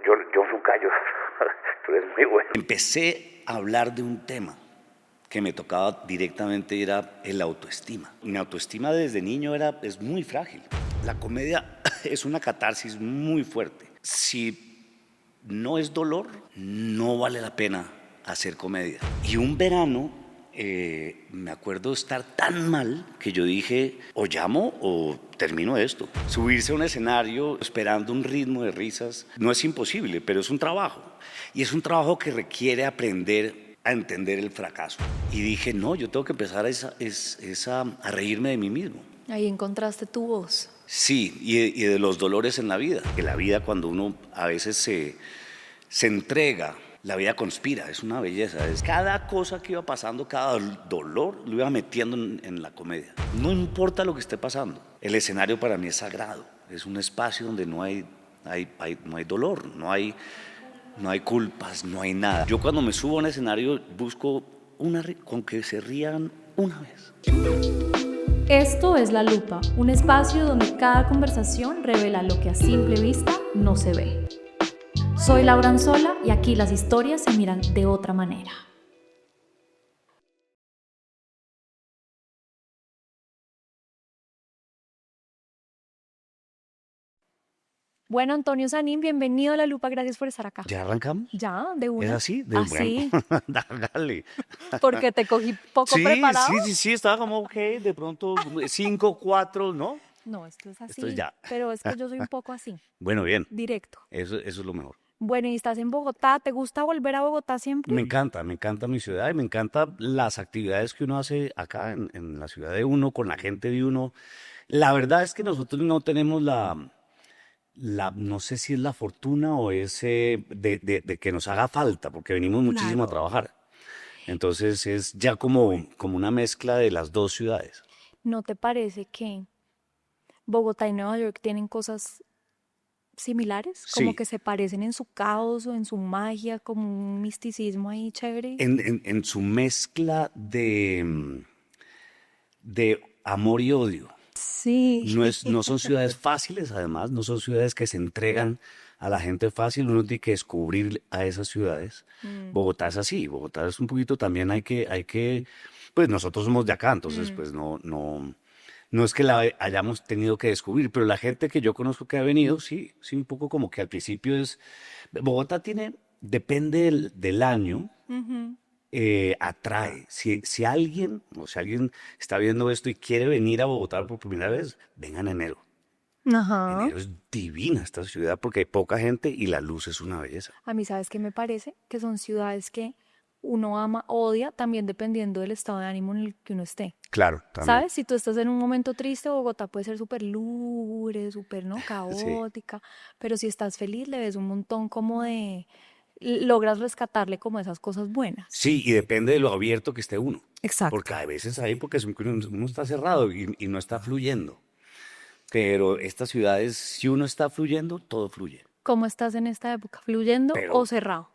yo soy un callo, tú eres muy bueno. Empecé a hablar de un tema que me tocaba directamente, era el autoestima. Mi autoestima desde niño es muy frágil. La comedia es una catarsis muy fuerte. Si no es dolor, no vale la pena hacer comedia. Y un verano, me acuerdo estar tan mal que yo dije, o llamo o termino esto. Subirse a un escenario esperando un ritmo de risas no es imposible, pero es un trabajo. Y es un trabajo que requiere aprender a entender el fracaso. Y dije, no, yo tengo que empezar a reírme de mí mismo. Ahí encontraste tu voz. Sí, y de los dolores en la vida. Que la vida, cuando uno a veces se entrega, la vida conspira, es una belleza. Es cada cosa que iba pasando, cada dolor, lo iba metiendo en la comedia. No importa lo que esté pasando. El escenario para mí es sagrado. Es un espacio donde no hay dolor, no hay culpas, no hay nada. Yo cuando me subo a un escenario busco con que se rían una vez. Esto es La Lupa, un espacio donde cada conversación revela lo que a simple vista no se ve. Soy Laura Anzola y aquí las historias se miran de otra manera. Bueno, Antonio Sanín, bienvenido a La Lupa, gracias por estar acá. ¿Ya arrancamos? Ya, de una. ¿Es así? Así. Bueno, dale. Porque te cogí poco Sí, preparado. sí, estaba como, ok, de pronto 5, 4, ¿no? No, esto es así. Esto es ya. Pero es que yo soy un poco así, Bueno, bien, directo. eso es lo mejor. Bueno, y estás en Bogotá, ¿te gusta volver a Bogotá siempre? Me encanta mi ciudad y me encantan las actividades que uno hace acá en la ciudad de uno, con la gente de uno. La verdad es que nosotros no tenemos no sé si es la fortuna o de que nos haga falta, porque venimos muchísimo a trabajar. Entonces es ya como una mezcla de las dos ciudades. ¿No te parece que Bogotá y Nueva York tienen cosas similares? Como Sí. que se parecen en su caos o en su magia, como un misticismo ahí chévere. En su mezcla de amor y odio. Sí. No son ciudades fáciles, además, no son ciudades que se entregan a la gente fácil, uno tiene que descubrir a esas ciudades. Bogotá es así, Bogotá es un poquito también pues nosotros somos de acá, entonces pues no es que la hayamos tenido que descubrir, pero la gente que yo conozco que ha venido, sí, un poco como que al principio Bogotá depende del año, atrae. Si alguien está viendo esto y quiere venir a Bogotá por primera vez, vengan en enero. Ajá. Enero es divina esta ciudad porque hay poca gente y la luz es una belleza. A mí, ¿sabes qué me parece? Que son ciudades que uno ama, odia, también dependiendo del estado de ánimo en el que uno esté. Claro, también. ¿Sabes? Si tú estás en un momento triste, Bogotá puede ser súper lúgubre, súper, ¿no? Caótica. Pero si estás feliz, le ves un montón como logras rescatarle como esas cosas buenas. Sí, y depende de lo abierto que esté uno. Exacto. Porque a veces hay porque uno está cerrado y no está fluyendo. Pero estas ciudades, si uno está fluyendo, todo fluye. ¿Cómo estás en esta época? ¿Fluyendo o cerrado?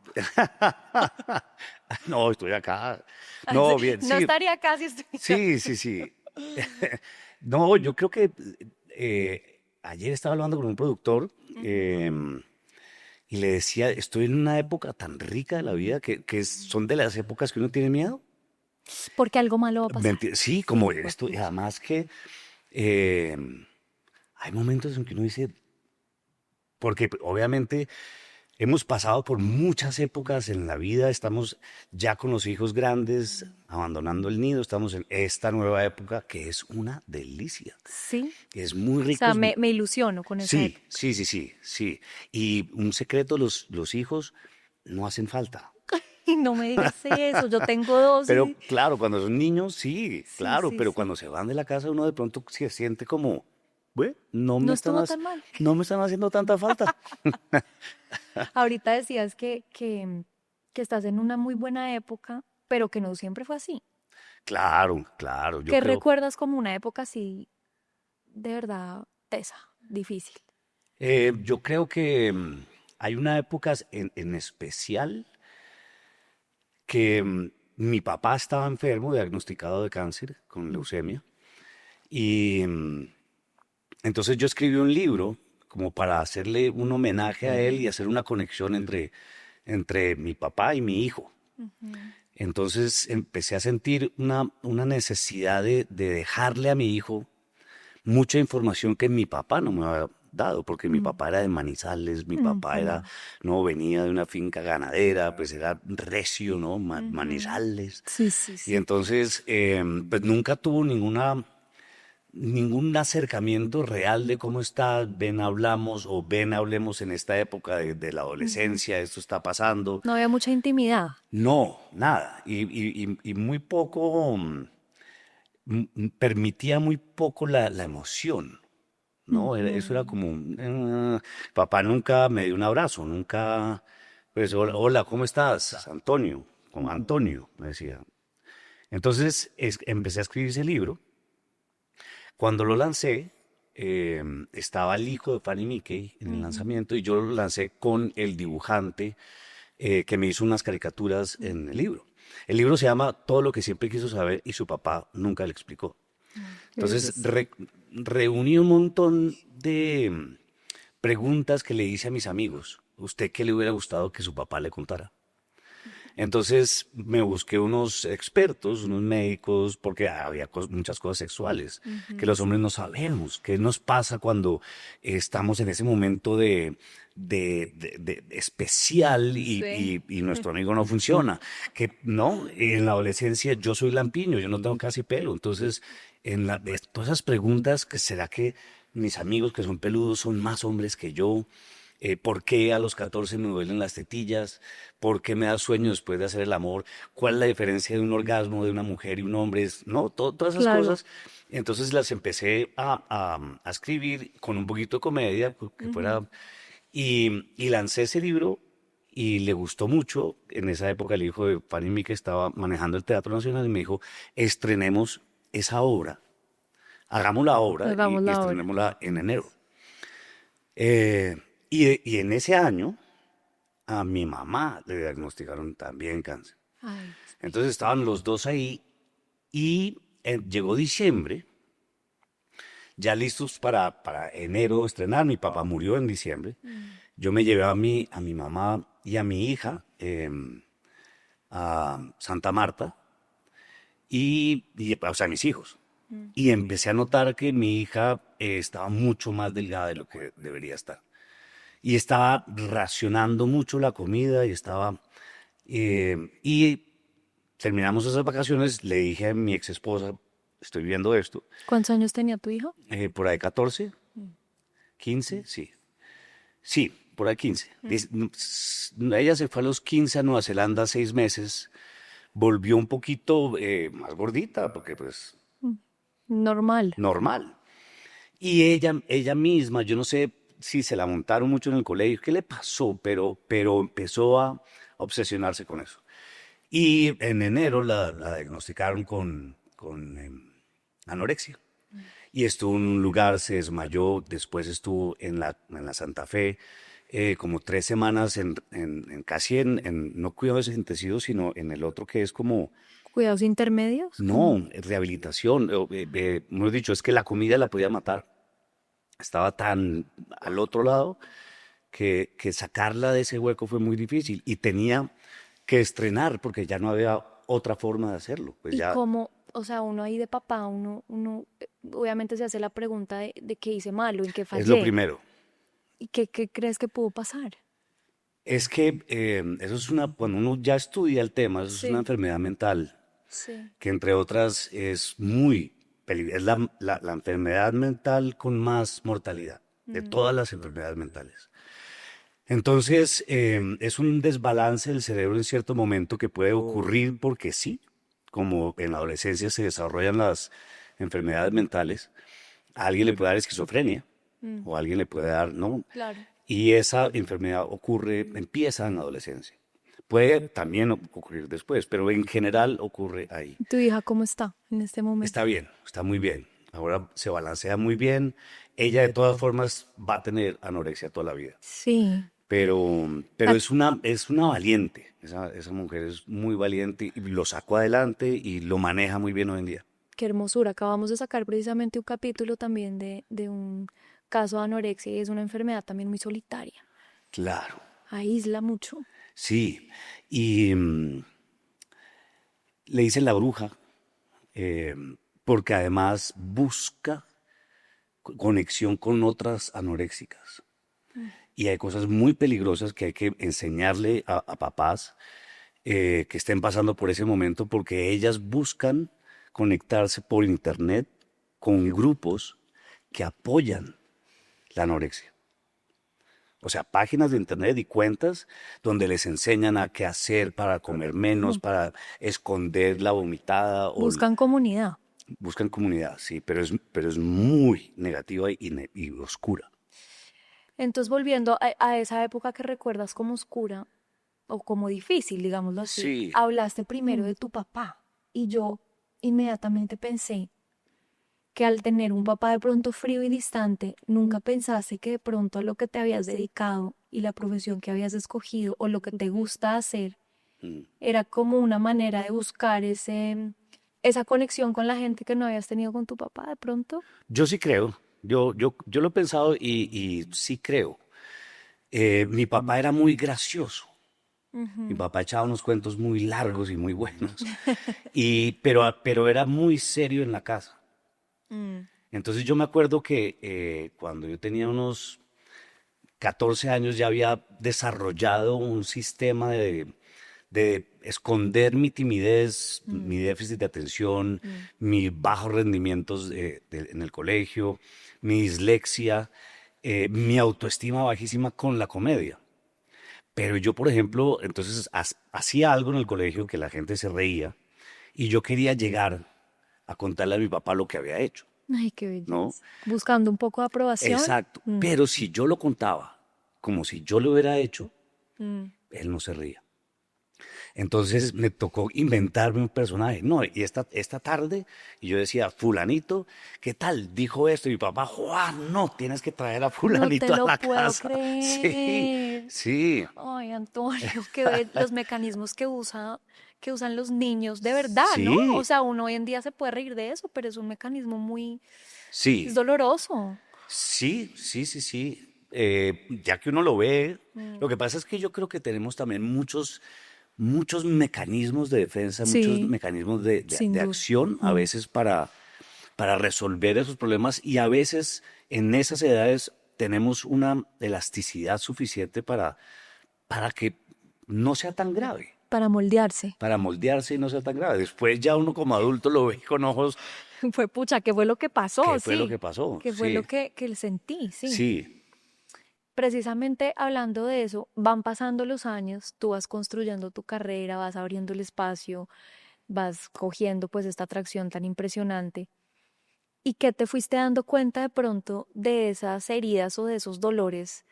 No, estoy acá. No, bien, sí. No estaría acá si estoy. Sí. No, yo creo que ayer estaba hablando con un productor y le decía, estoy en una época tan rica de la vida que son de las épocas que uno tiene miedo. Porque algo malo va a pasar. Sí, como esto, y además que hay momentos en que uno dice, porque obviamente hemos pasado por muchas épocas en la vida, estamos ya con los hijos grandes, abandonando el nido, estamos en esta nueva época que es una delicia. Sí. Es muy rico. O sea, me ilusiono con esa época. Sí. Y un secreto, los hijos no hacen falta. Y no me digas eso, yo tengo dos. Pero claro, cuando son niños, sí, claro, sí, pero sí. cuando se van de la casa uno de pronto se siente como, bueno, no me estuvo tan mal. No me están haciendo tanta falta. Ahorita decías que estás en una muy buena época, pero que no siempre fue así. Claro. ¿Qué recuerdas como una época así, de verdad, tesa, difícil? Yo creo que hay una época en especial que mi papá estaba enfermo, diagnosticado de cáncer con leucemia. Y entonces yo escribí un libro como para hacerle un homenaje a él y hacer una conexión entre mi papá y mi hijo. Entonces empecé a sentir una necesidad de dejarle a mi hijo mucha información que mi papá no me había dado, porque mi papá era de Manizales, mi papá era, no, venía de una finca ganadera, pues era recio, ¿no? Manizales. Sí, sí, Y sí. entonces, pues nunca tuvo ningún acercamiento real de cómo está, ven, hablamos, o ven, hablemos en esta época de la adolescencia, esto está pasando. No había mucha intimidad. No, nada. Y muy poco, permitía muy poco la emoción, ¿no? Eso era como, papá nunca me dio un abrazo, nunca, pues, hola, hola, ¿cómo estás? Antonio, como Antonio, me decía. Entonces empecé a escribir ese libro. Cuando lo lancé, estaba el hijo de Fanny Mickey en el lanzamiento y yo lo lancé con el dibujante que me hizo unas caricaturas en el libro. El libro se llama Todo lo que siempre quiso saber y su papá nunca le explicó. Entonces reuní un montón de preguntas que le hice a mis amigos. ¿Usted qué le hubiera gustado que su papá le contara? Entonces me busqué unos expertos, unos médicos, porque había muchas cosas sexuales que los hombres no sabemos. ¿Qué nos pasa cuando estamos en ese momento de especial y nuestro amigo no funciona? Que no, en la adolescencia yo soy lampiño, yo no tengo casi pelo. Entonces, todas esas preguntas, que será que mis amigos que son peludos son más hombres que yo? ¿Por qué a los 14 me duelen las tetillas? ¿Por qué me da sueño después de hacer el amor? ¿Cuál es la diferencia de un orgasmo de una mujer y un hombre? No, todas esas Claro. cosas. Entonces las empecé a escribir con un poquito de comedia, que fuera, y lancé ese libro y le gustó mucho. En esa época el hijo de Fanny Mickey estaba manejando el Teatro Nacional y me dijo, estrenemos esa obra, hagamos la obra Hagamos y la obra. estrenémosla en enero. Y en ese año a mi mamá le diagnosticaron también cáncer. Ay, Entonces estaban los dos ahí y llegó diciembre, ya listos para enero estrenar. Mi papá murió en diciembre. Yo me llevé a mi mamá y a mi hija a Santa Marta o sea, a mis hijos. Y empecé a notar que mi hija estaba mucho más delgada de lo que debería estar. Y estaba racionando mucho la comida y terminamos esas vacaciones, le dije a mi ex esposa, estoy viendo esto, ¿cuántos años tenía tu hijo? por ahí 14, 15, sí. Sí, por ahí 15. Ella se fue a los 15 a Nueva Zelanda 6 meses, volvió un poquito más gordita, porque pues Normal. normal. Y ella misma, yo no sé si se la montaron mucho en el colegio, qué le pasó, pero empezó a obsesionarse con eso. Y en enero la diagnosticaron con anorexia. Y estuvo en un lugar, se desmayó, después estuvo en la Santa Fe, como 3 semanas casi no cuidados intensivos, sino en el otro que es como, ¿Cuidados intermedios? no, rehabilitación. Hemos dicho, es que la comida la podía matar. Estaba tan al otro lado que sacarla de ese hueco fue muy difícil y tenía que estrenar porque ya no había otra forma de hacerlo. Pues ¿Y ya cómo, o sea, uno ahí de papá, uno obviamente se hace la pregunta de qué hice malo, en qué fallé? es lo primero. ¿Y qué crees que pudo pasar? Es que eso es cuando uno ya estudia el tema, eso Sí. es una enfermedad mental Sí. que entre otras es muy peligrosa. Es la enfermedad mental con más mortalidad de todas las enfermedades mentales. Entonces, es un desbalance del cerebro en cierto momento que puede ocurrir porque sí, como en la adolescencia se desarrollan las enfermedades mentales, a alguien le puede dar esquizofrenia o a alguien le puede dar, ¿no? Claro. Y esa enfermedad empieza en la adolescencia. Puede también ocurrir después, pero en general ocurre ahí. ¿Tu hija cómo está en este momento? Está bien, está muy bien. Ahora se balancea muy bien. Ella de todas formas va a tener anorexia toda la vida. Sí. Pero es una valiente. Esa mujer es muy valiente y lo sacó adelante y lo maneja muy bien hoy en día. Qué hermosura. Acabamos de sacar precisamente un capítulo también de un caso de anorexia y es una enfermedad también muy solitaria. Claro, Aísla mucho. sí. Y le dicen la bruja, eh, porque además busca conexión con otras anoréxicas. Y hay cosas muy peligrosas que hay que enseñarle a papás que estén pasando por ese momento, porque ellas buscan conectarse por internet con grupos que apoyan la anorexia. O sea, páginas de internet y cuentas donde les enseñan a qué hacer para comer menos, para esconder la vomitada. Buscan comunidad. Buscan comunidad, sí, pero es muy negativa y oscura. Entonces, volviendo a esa época que recuerdas como oscura o como difícil, digámoslo así, Sí. hablaste primero de tu papá y yo inmediatamente pensé que al tener un papá de pronto frío y distante, nunca pensaste que de pronto a lo que te habías dedicado y la profesión que habías escogido o lo que te gusta hacer era como una manera de buscar esa conexión con la gente que no habías tenido con tu papá de pronto. Yo sí creo, yo lo he pensado y sí creo. Mi papá era muy gracioso. Mi papá echaba unos cuentos muy largos y muy buenos, pero era muy serio en la casa. Entonces yo me acuerdo que cuando yo tenía unos 14 años ya había desarrollado un sistema de esconder mi timidez, mi déficit de atención, mis bajos rendimientos en el colegio, mi dislexia, mi autoestima bajísima con la comedia. Pero yo, por ejemplo, entonces hacía algo en el colegio que la gente se reía y yo quería llegar a contarle a mi papá lo que había hecho, Ay, qué belleza. ¿no? Buscando un poco de aprobación. Exacto. Pero si yo lo contaba como si yo lo hubiera hecho, él no se ría. Entonces me tocó inventarme un personaje. No, y esta tarde, y yo decía, fulanito, ¿qué tal? Dijo esto. Y mi papá, Juan, no, tienes que traer a fulanito No te lo a la puedo casa. creer. Sí, sí. Ay, Antonio, los mecanismos que usan los niños, de verdad, Sí. ¿no? O sea, uno hoy en día se puede reír de eso, pero es un mecanismo muy, Sí. es doloroso. Sí, sí, sí, sí. Ya que uno lo ve, lo que pasa es que yo creo que tenemos también muchos mecanismos de defensa, Sí, muchos mecanismos sin de duda. acción, a veces para resolver esos problemas y a veces en esas edades tenemos una elasticidad suficiente para que no sea tan grave, Para moldearse. para moldearse y no sea tan grave. Después ya uno como adulto lo ve con ojos, Fue pucha, ¿qué fue lo que pasó? ¿qué fue lo Sí. que pasó? ¿Qué fue Sí, lo que sentí? Sí. sí. Precisamente hablando de eso, van pasando los años, tú vas construyendo tu carrera, vas abriendo el espacio, vas cogiendo pues esta atracción tan impresionante. ¿Y qué te fuiste dando cuenta de pronto de esas heridas o de esos dolores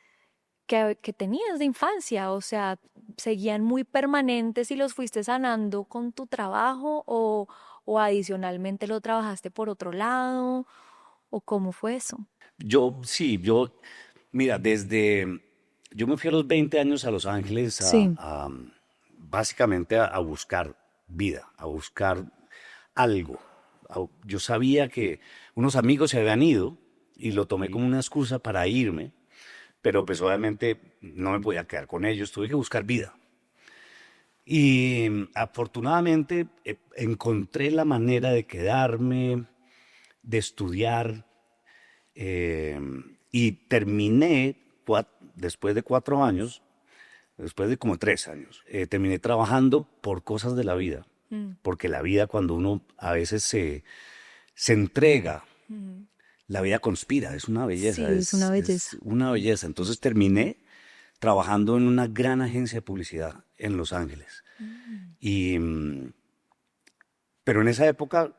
que tenías de infancia? O sea, ¿seguían muy permanentes y los fuiste sanando con tu trabajo o adicionalmente lo trabajaste por otro lado? ¿O cómo fue eso? Mira, yo me fui a los 20 años a Los Ángeles Sí. básicamente a buscar vida, a buscar algo. Yo sabía que unos amigos se habían ido y lo tomé como una excusa para irme, pero pues obviamente no me podía quedar con ellos, tuve que buscar vida. Y afortunadamente encontré la manera de quedarme, de estudiar, y terminé, después de 4 años, después de como 3 años, terminé trabajando por cosas de la vida. Porque la vida, cuando uno a veces se entrega, la vida conspira, es una belleza. Sí, es una belleza. Es una belleza. Entonces terminé trabajando en una gran agencia de publicidad en Los Ángeles. Pero en esa época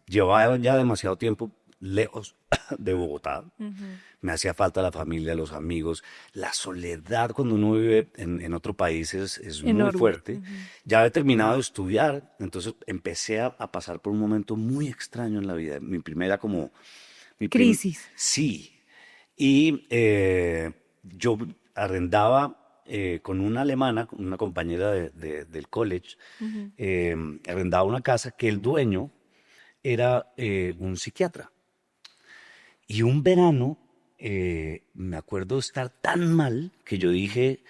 llevaba ya demasiado tiempo lejos de Bogotá. Me hacía falta la familia, los amigos. La soledad cuando uno vive en otro país es muy Enorme. fuerte. Ya había terminado de estudiar, entonces empecé a pasar por un momento muy extraño en la vida. Mi primera como... Crisis. Sí. Y yo arrendaba con una alemana, con una compañera del college, arrendaba una casa que el dueño era un psiquiatra. Y un verano me acuerdo estar tan mal que yo dije,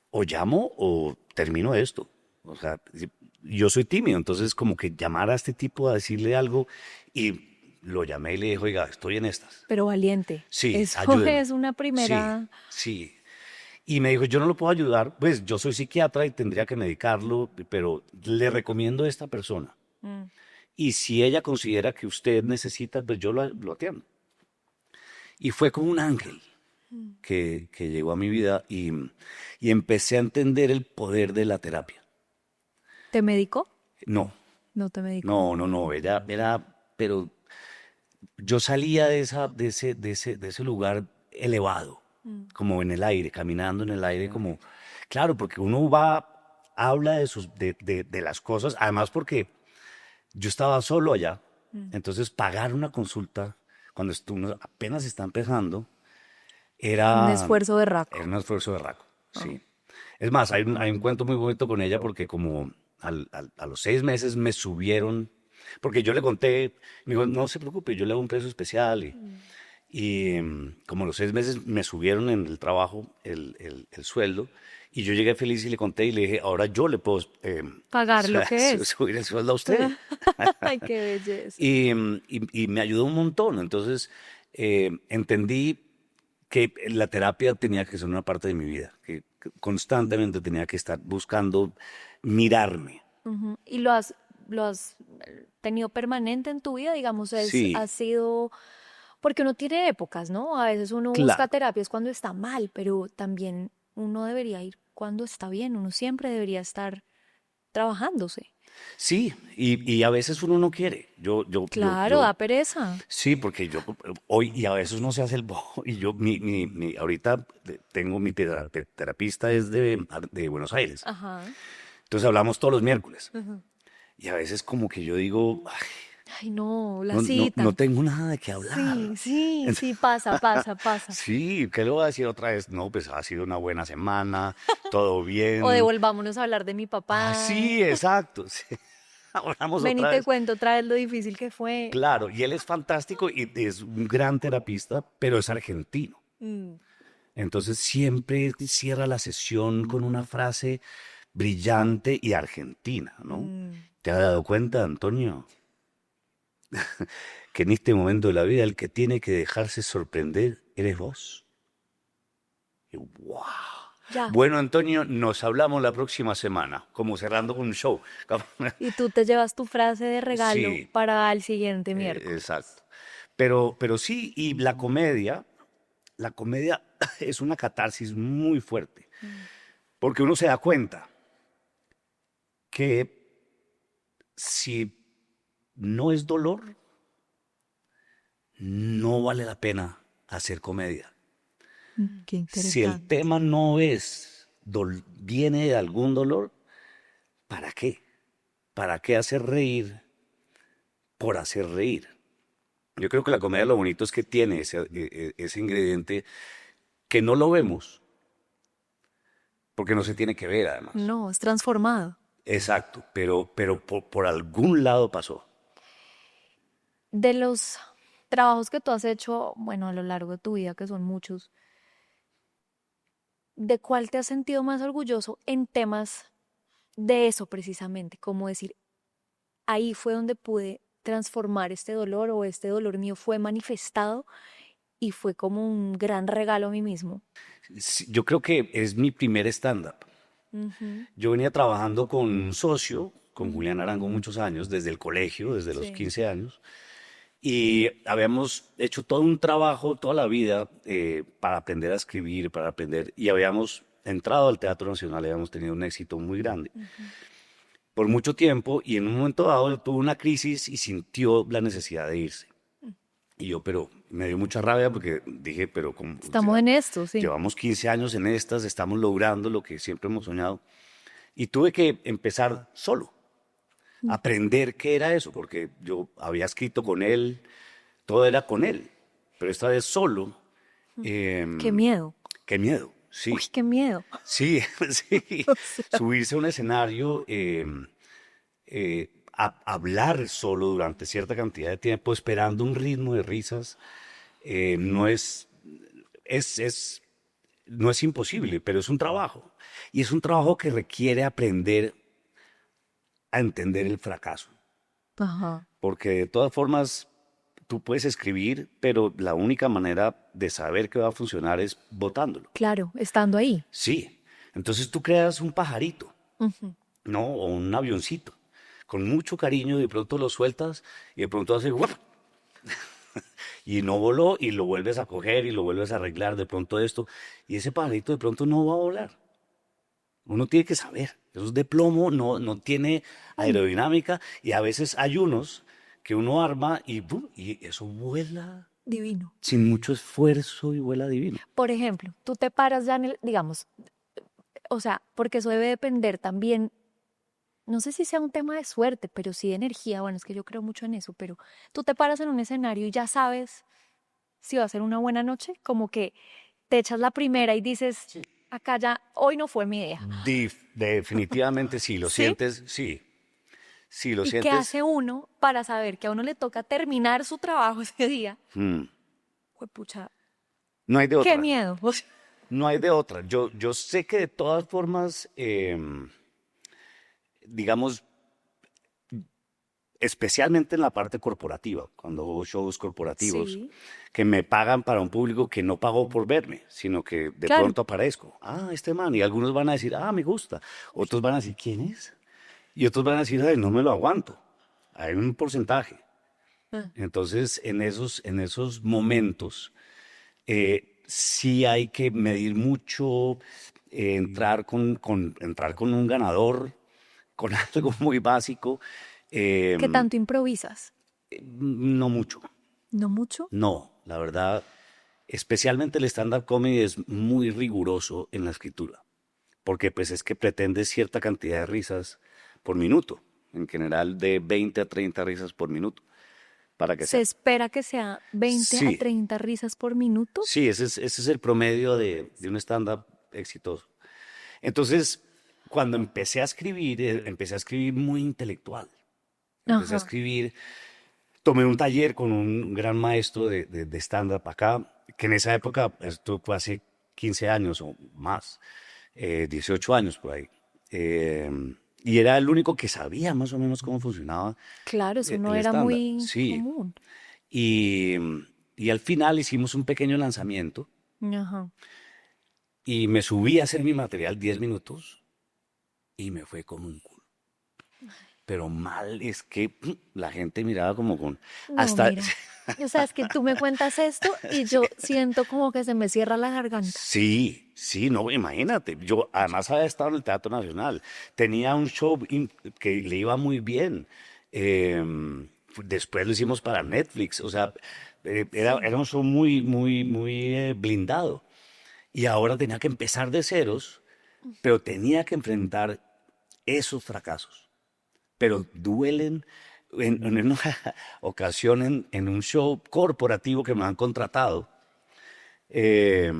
o llamo o termino esto. O sea, yo soy tímido, entonces como que llamar a este tipo a decirle algo y lo llamé y le dije, oiga, estoy en estas. Pero valiente. Sí, Eso ayúdeme. es una primera... Sí, sí. Y me dijo, yo no lo puedo ayudar, pues yo soy psiquiatra y tendría que medicarlo, pero le recomiendo a esta persona. Mm. Y si ella considera que usted necesita, pues yo lo atiendo. Y fue como un ángel que llegó a mi vida y empecé a entender el poder de la terapia. ¿Te medicó? No, No te medicó. no, pero yo salía de ese lugar elevado, como en el aire, caminando en el aire, como, claro, porque uno habla de las cosas, además porque yo estaba solo allá, entonces pagar una consulta cuando uno apenas está empezando Un esfuerzo de raco. era un esfuerzo de raco, sí. Es más, hay un cuento muy bonito con ella porque como a los 6 meses me subieron, porque yo le conté, me dijo, no se preocupe, yo le hago un precio especial como a los 6 meses me subieron en el trabajo el sueldo y yo llegué feliz y le conté y le dije, ahora yo le puedo Pagar lo que es. subir el sueldo a usted. Ay, qué belleza. Y me ayudó un montón. Entonces entendí que la terapia tenía que ser una parte de mi vida, que constantemente tenía que estar buscando mirarme. Ujú. ¿Y lo has tenido permanente en tu vida? Digamos, Sí. ha sido... Porque uno tiene épocas, ¿no? A veces uno busca Claro. terapias cuando está mal, pero también uno debería ir cuando está bien. Uno siempre debería estar trabajándose. Sí, y a veces uno no quiere. Claro, da pereza. Sí, porque yo hoy, y a veces uno se hace el bobo, y yo, ahorita tengo mi terapista es de Buenos Aires. Ajá. Entonces hablamos todos los miércoles. Ujú. Y a veces como que yo digo, "Ay, Ay, no, la no, cita. no tengo nada de qué hablar. Sí, pasa. Sí, ¿qué le voy a decir otra vez? No, pues ha sido una buena semana, todo bien. O devolvámonos a hablar de mi papá. Sí, exacto. Sí. Hablamos Ven y otra te vez. cuento otra vez lo difícil que fue. Claro, y él es fantástico y es un gran terapista, pero es argentino. Mm. Entonces siempre cierra la sesión con una frase brillante y argentina, ¿no? ¿Te has dado cuenta, Antonio? Que en este momento de la vida el que tiene que dejarse sorprender eres vos. Y, ¡wow! Ya. Bueno, Antonio, nos hablamos la próxima semana, como cerrando un show. Y tú te llevas tu frase de regalo Sí. para el siguiente miércoles. Exacto. Pero sí, y la comedia es una catarsis muy fuerte, porque uno se da cuenta que si no es dolor, no vale la pena hacer comedia. Qué Si el tema no viene de algún dolor, ¿para qué? ¿Para qué hacer reír por hacer reír? Yo creo que la comedia lo bonito es que tiene ese ingrediente que no lo vemos, porque no se tiene que ver además. No, es transformado. Exacto, pero por algún lado pasó. De los trabajos que tú has hecho, bueno, a lo largo de tu vida, que son muchos, ¿de cuál te has sentido más orgulloso en temas de eso precisamente? Como decir, ahí fue donde pude transformar este dolor o este dolor mío fue manifestado y fue como un gran regalo a mí mismo. Sí, yo creo que es mi primer stand-up. Ujú. Yo venía trabajando con un socio, con Julián Arango, muchos años, desde el colegio, desde los Sí. 15 años. Y habíamos hecho todo un trabajo toda la vida para aprender a escribir, para aprender. Y habíamos entrado al Teatro Nacional, habíamos tenido un éxito muy grande por mucho tiempo. Y en un momento dado él tuvo una crisis y sintió la necesidad de irse. Y yo, pero me dio mucha rabia porque dije, pero como, Estamos en esto, sí. llevamos 15 años en estas, estamos logrando lo que siempre hemos soñado. Y tuve que empezar solo, aprender qué era eso, porque yo había escrito con él, todo era con él, pero esta vez solo. Qué miedo. Qué miedo, sí. Uy, qué miedo. Sí, sí. Subirse a un escenario, hablar solo durante cierta cantidad de tiempo, esperando un ritmo de risas, no es no es imposible, pero es un trabajo. Y es un trabajo que requiere aprender a entender el fracaso. Ajá. Porque de todas formas, tú puedes escribir, pero la única manera de saber que va a funcionar es botándolo. Claro, estando ahí. Sí. Entonces tú creas un pajarito, Ujú. ¿no? O un avioncito. Con mucho cariño, de pronto lo sueltas y de pronto hace ¡guap! Y no voló y lo vuelves a coger y lo vuelves a arreglar, de pronto esto. Y ese pajarito de pronto no va a volar. Uno tiene que saber. Eso es de plomo, no tiene aerodinámica y a veces hay unos que uno arma y ¡bum! Y eso vuela Divino. sin mucho esfuerzo y vuela divino. Por ejemplo, tú te paras ya digamos, o sea, porque eso debe depender también, no sé si sea un tema de suerte, pero sí de energía, bueno, es que yo creo mucho en eso, pero tú te paras en un escenario y ya sabes si va a ser una buena noche, como que te echas la primera y dices, acá ya, hoy no fue mi idea. Definitivamente sí, lo ¿Sí? sientes, sí. Sí, lo ¿Y qué sientes. hace uno para saber que a uno le toca terminar su trabajo ese día? Juepucha, No hay de otra. qué miedo. O sea, No hay de otra. Yo sé que de todas formas, digamos, especialmente en la parte corporativa, cuando hago shows corporativos, sí, que me pagan para un público que no pagó por verme, sino que de claro. pronto aparezco. Ah, este man. Y algunos van a decir, ah, me gusta. Otros van a decir, ¿quién es? Y otros van a decir, ay, no me lo aguanto. Hay un porcentaje. Ah. Entonces, en esos momentos, sí hay que medir mucho, entrar con un ganador, con algo muy básico. ¿Qué tanto improvisas? No mucho, ¿No mucho? no, la verdad, especialmente el stand-up comedy es muy riguroso en la escritura, porque pues es que pretende cierta cantidad de risas por minuto, en general de 20 a 30 risas por minuto, para que ¿Se sea. espera que sea 20 a Sí. 30 risas por minuto? Sí, ese es el promedio de un stand-up exitoso. Entonces, cuando empecé a escribir muy intelectual. Empecé a Ajá. escribir, tomé un taller con un gran maestro de stand-up acá, que en esa época, esto fue hace 15 años o más, 18 años por ahí. Y era el único que sabía más o menos cómo funcionaba Claro, eso no el era stand-up. muy Sí. común. Y, y al final hicimos un pequeño lanzamiento Ajá. y me subí a hacer mi material 10 minutos y me fue como un culo. Pero mal es que la gente miraba como con... No, Hasta... mira. O sea, es que tú me cuentas esto y yo siento como que se me cierra la garganta. Sí, sí, no, imagínate. Yo además había estado en el Teatro Nacional. Tenía un show que le iba muy bien. Después lo hicimos para Netflix. O sea, era un show muy blindado. Y ahora tenía que empezar de ceros, pero tenía que enfrentar esos fracasos. Pero duelen. En una ocasión en un show corporativo que me han contratado, eh,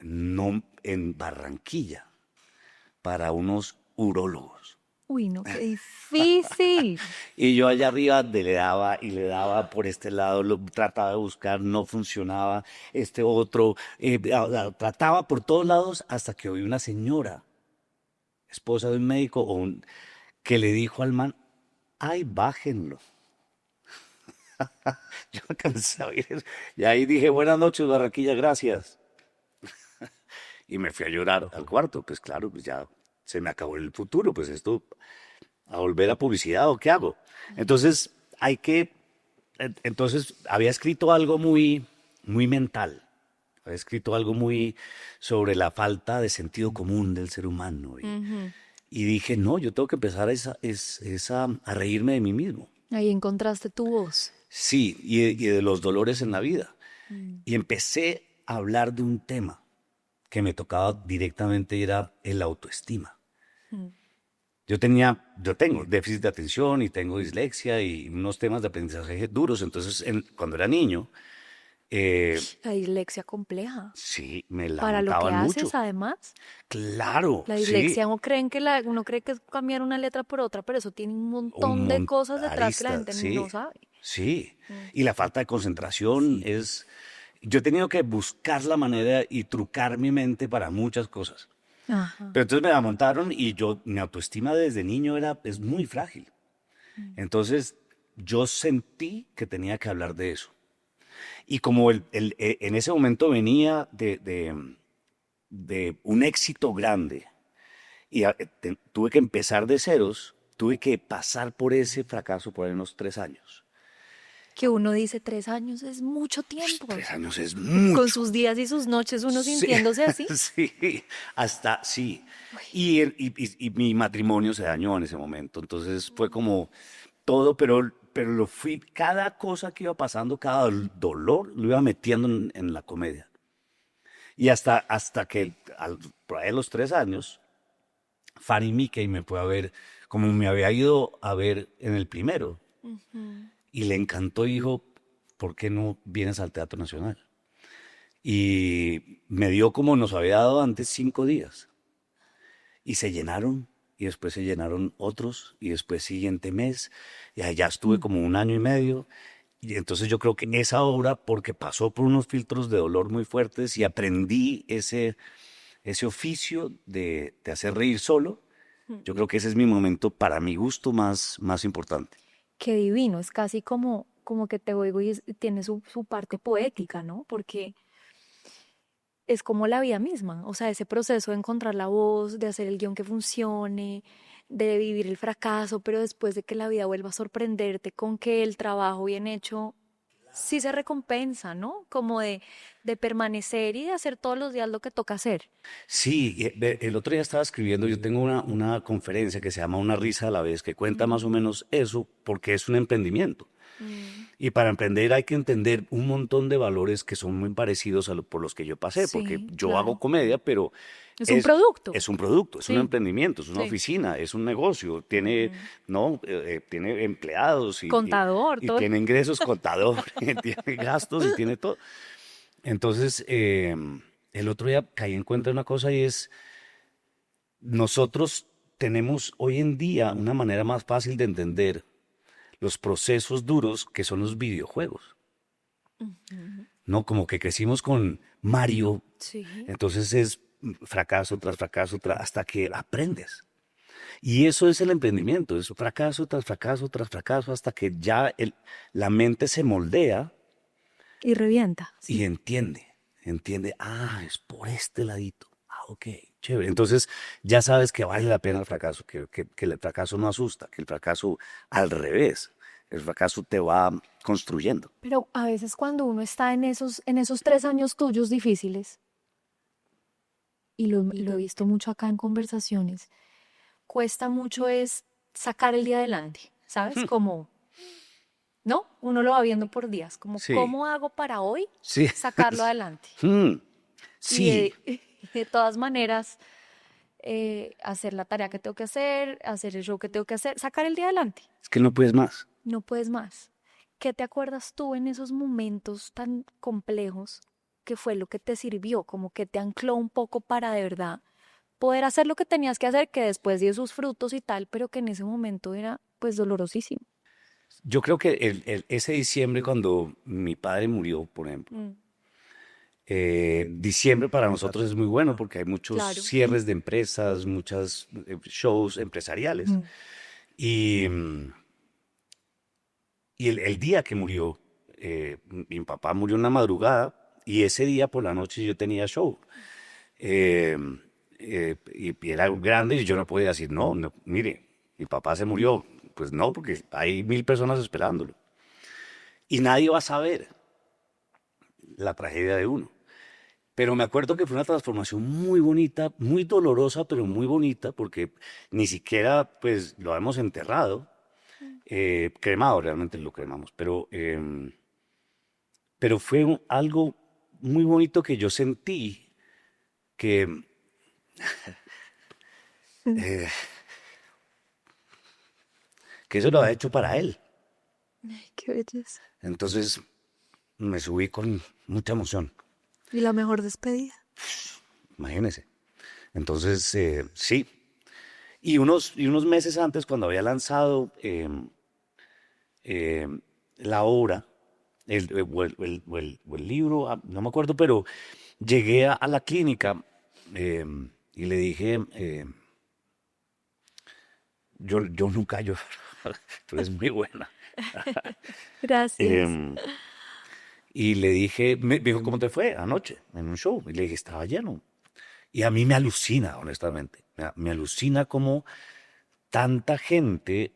no, en Barranquilla, para unos urólogos. Uy, no, qué difícil. Y yo allá arriba le daba y le daba por este lado, lo trataba de buscar, no funcionaba, este otro, trataba por todos lados hasta que oí una señora, esposa de un médico, que le dijo al man, ay, bájenlo. Yo alcancé a oír eso. Y ahí dije, buenas noches, Barranquilla, gracias. Y me fui a llorar al cuarto, pues claro, pues ya se me acabó el futuro, pues esto, a volver a publicidad, ¿o qué hago? Entonces, entonces había escrito algo muy mental, había escrito algo muy sobre la falta de sentido común del ser humano. Y dije, no, yo tengo que empezar a reírme de mí mismo. Ahí encontraste tu voz. Sí, y de los dolores en la vida. Y empecé a hablar de un tema que me tocaba directamente, era el autoestima. Yo tengo déficit de atención y tengo dislexia y unos temas de aprendizaje duros. Entonces, cuando era niño, La dislexia compleja. sí, me Para lo que lamentaban mucho. haces, además, Claro, la sí. dislexia, uno cree que es cambiar una letra por otra, pero eso tiene un montón de cosas detrás que la gente sí, no sabe. sí. Y la falta de concentración Yo he tenido que buscar la manera y trucar mi mente para muchas cosas. Ajá. Pero entonces me la montaron y mi autoestima desde niño es muy frágil. Entonces yo sentí que tenía que hablar de eso. Y como en ese momento venía de un éxito grande y tuve que empezar de ceros, tuve que pasar por ese fracaso por ahí unos 3 años. Que uno dice 3 años es mucho tiempo. 3 años es Con mucho. sus días y sus noches, uno Sí, sintiéndose así. sí, hasta sí. Y mi matrimonio se dañó en ese momento. Entonces fue como todo, pero cada cosa que iba pasando, cada dolor, lo iba metiendo en la comedia. Y hasta que por ahí a los 3 años, Fanny Mickey me fue a ver, como me había ido a ver en el primero. Y le encantó y dijo, ¿por qué no vienes al Teatro Nacional? Y me dio como nos había dado antes 5 días. Y se llenaron, y después se llenaron otros, y después siguiente mes, y allá estuve como 1 año y medio. Y entonces yo creo que esa obra, porque pasó por unos filtros de dolor muy fuertes y aprendí ese oficio de hacer reír solo, yo creo que ese es mi momento, para mi gusto, más importante. Qué divino, es casi como que te oigo y tiene su parte poética, ¿no? Porque es como la vida misma, o sea, ese proceso de encontrar la voz, de hacer el guión que funcione, de vivir el fracaso, pero después de que la vida vuelva a sorprenderte con que el trabajo bien hecho sí se recompensa, ¿no? Como de permanecer y de hacer todos los días lo que toca hacer. Sí, el otro día estaba escribiendo, yo tengo una conferencia que se llama Una risa a la vez, que cuenta más o menos eso, porque es un emprendimiento. Y para emprender hay que entender un montón de valores que son muy parecidos por los que yo pasé, porque Sí, yo claro. hago comedia, pero Es un producto. es un producto, es un Sí. emprendimiento, es una Sí. oficina, es un negocio, tiene, ¿no? Tiene empleados Contador, y todo. tiene ingresos, contador, tiene gastos y tiene todo. Entonces, el otro día caí en cuenta de una cosa y es, nosotros tenemos hoy en día una manera más fácil de entender los procesos duros que son los videojuegos. ¿No? Como que crecimos con Mario, Sí. entonces es fracaso tras fracaso, hasta que aprendes. Y eso es el emprendimiento, es fracaso tras fracaso tras fracaso, hasta que ya la mente se moldea Y revienta. y entiende, es por este ladito. Ok, chévere. Entonces ya sabes que vale la pena el fracaso, que el fracaso no asusta, que el fracaso al revés, el fracaso te va construyendo. Pero a veces cuando uno está en esos 3 años tuyos difíciles, y lo he visto mucho acá en conversaciones, cuesta mucho es sacar el día adelante, ¿sabes? Como, ¿no? Uno lo va viendo por días, como, Sí. ¿cómo hago para hoy Sí. sacarlo adelante? Sí. Y de todas maneras, hacer la tarea que tengo que hacer, hacer el show que tengo que hacer, sacar el día adelante. Es que no puedes más. No puedes más. ¿Qué te acuerdas tú en esos momentos tan complejos? ¿Qué fue lo que te sirvió? Como que te ancló un poco para de verdad poder hacer lo que tenías que hacer, que después dio sus frutos y tal, pero que en ese momento era pues dolorosísimo. Yo creo que ese diciembre cuando mi padre murió, por ejemplo, diciembre para nosotros es muy bueno porque hay muchos Claro. cierres de empresas, muchos shows empresariales. Y el día que murió, mi papá murió en la madrugada y ese día por la noche yo tenía show. Y era grande y yo no podía decir, no, mire, mi papá se murió. Pues no, porque hay 1000 personas esperándolo. Y nadie va a saber la tragedia de uno. Pero me acuerdo que fue una transformación muy bonita, muy dolorosa, pero muy bonita, porque ni siquiera pues lo hemos enterrado. Cremado, realmente lo cremamos, pero fue algo muy bonito que yo sentí que que eso lo había hecho para él. Ay, qué belleza. Entonces me subí con mucha emoción, Y la mejor despedida. imagínese. Entonces, sí. Y unos meses antes, cuando había lanzado la obra, o el libro, no me acuerdo, pero llegué a la clínica y le dije, yo nunca, tú eres muy buena. Gracias. Y le dije, me dijo, ¿cómo te fue anoche en un show? Y le dije, estaba lleno. Y a mí me alucina, honestamente. Me alucina cómo tanta gente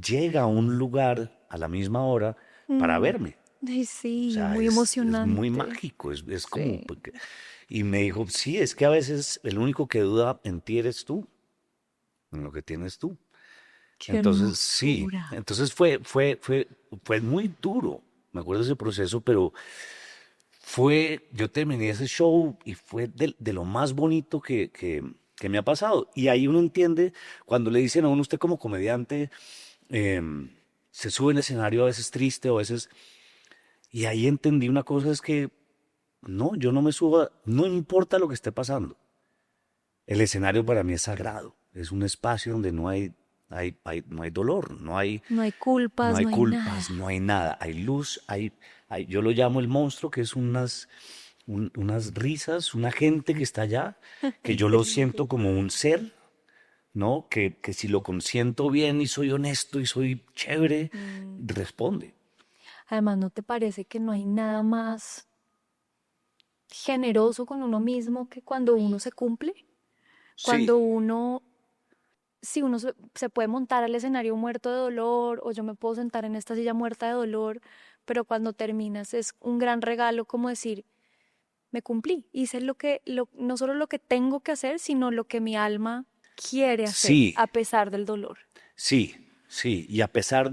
llega a un lugar a la misma hora para verme. Ay, O sí, sea, muy es emocionante. muy mágico. Es como. Sí. Y me dijo, sí, es que a veces el único que duda en ti eres tú, en lo que tienes tú. Qué Entonces, sí. hermosura. Entonces fue muy duro. Me acuerdo de ese proceso, pero yo terminé ese show y fue de lo más bonito que me ha pasado. Y ahí uno entiende, cuando le dicen a uno, usted como comediante, se sube en el escenario a veces triste o a veces... Y ahí entendí una cosa, es que no, yo no me subo, no importa lo que esté pasando. El escenario para mí es sagrado, es un espacio donde no hay dolor, no hay, No hay no culpas, hay no hay culpas, nada. no hay nada, hay luz, yo lo llamo el monstruo, que es unas risas, una gente que está allá, que yo Qué lo lindo. siento como un ser, ¿no? Que si lo consiento bien y soy honesto y soy chévere, Mm. responde. Además, ¿no te parece que no hay nada más generoso con uno mismo que cuando uno se cumple? Cuando Sí, uno, si uno se puede montar al escenario muerto de dolor o yo me puedo sentar en esta silla muerta de dolor, pero cuando terminas es un gran regalo como decir, me cumplí, hice no solo lo que tengo que hacer, sino lo que mi alma quiere hacer sí, a pesar del dolor. sí. Y a pesar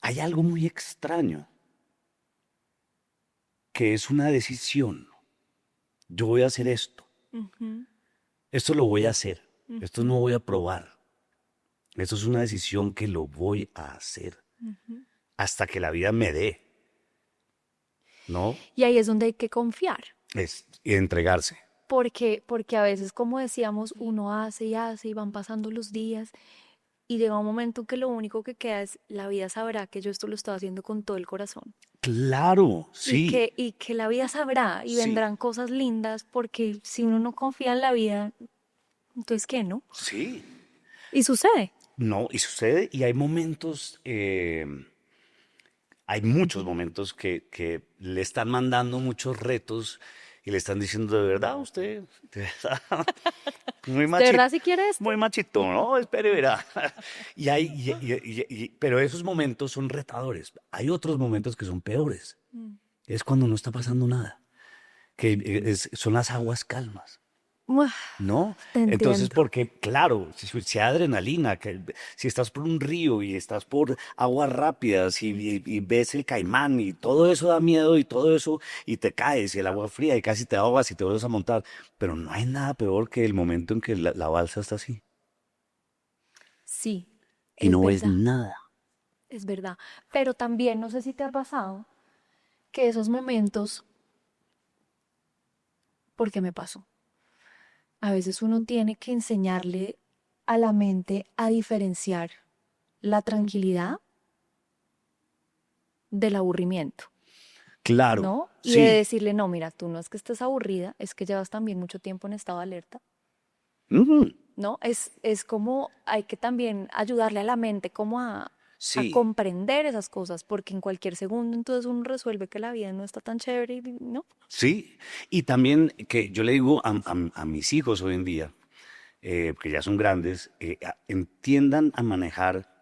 hay algo muy extraño, que es una decisión. Yo voy a hacer esto. Ujú, Esto lo voy a hacer. Esto ujú, no voy a probar. Esto es una decisión que lo voy a hacer ujú. hasta que la vida me dé, ¿no? Y ahí es donde hay que confiar. Y entregarse. Porque a veces, como decíamos, uno hace y van pasando los días y llega un momento en que lo único que queda es la vida sabrá que yo esto lo estaba haciendo con todo el corazón Claro, sí, y que la vida sabrá y sí, vendrán cosas lindas porque si uno no confía en la vida, entonces ¿qué, no? sí. Y sucede. No, y sucede, y hay hay muchos momentos que le están mandando muchos retos y le están diciendo, de verdad, usted, de verdad, muy ¿De machito, verdad si quiere esto? muy machito, ¿no? Espere, verá. Pero esos momentos son retadores. Hay otros momentos que son peores. Es cuando no está pasando nada, son las aguas calmas. Uf, ¿No? te Entonces, entiendo. porque, claro, si hay adrenalina, si estás por un río y estás por aguas rápidas y ves el caimán y todo eso da miedo y todo eso, y te caes y el agua fría y casi te ahogas y te vuelves a montar, pero no hay nada peor que el momento en que la balsa está así Sí, y es no ves verdad, nada. es verdad. Pero también, no sé si te ha pasado que esos momentos, porque me pasó. A veces uno tiene que enseñarle a la mente a diferenciar la tranquilidad del aburrimiento, Claro, ¿no? Y de sí. decirle, no, mira, tú no es que estés aburrida, es que llevas también mucho tiempo en estado de alerta, Ujú, ¿no? Es como hay que también ayudarle a la mente como a sí. comprender esas cosas, porque en cualquier segundo entonces uno resuelve que la vida no está tan chévere, ¿no? Sí, y también que yo le digo a mis hijos hoy en día, que ya son grandes, entiendan a manejar